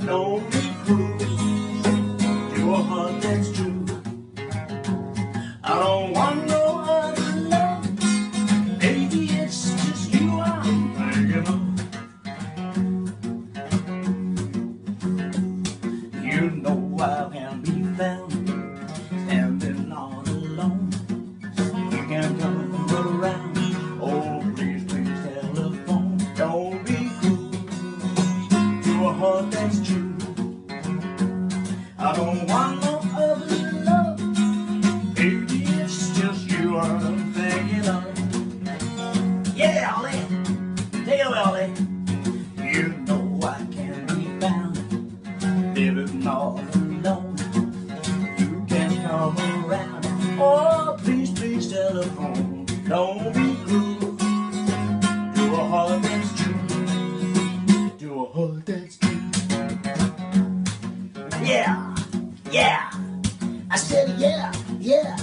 Don't be cruel to a heart that's true. I don't want no other love. Baby, it's just you I'm thinking of. You know I can be found standing all alone. You can come around. Oh, please, please telephone. Don't be cruel to a heart that's true. I don't want no other love. Baby, it's just you I'm thinking of. Yeah, Ollie. Take it away, Ollie. You know I can be found living all alone. You can come around. Oh, please, please telephone. Don't be cruel to a heart that's true. To a heart that's true. Yeah, yeah. I said yeah, yeah.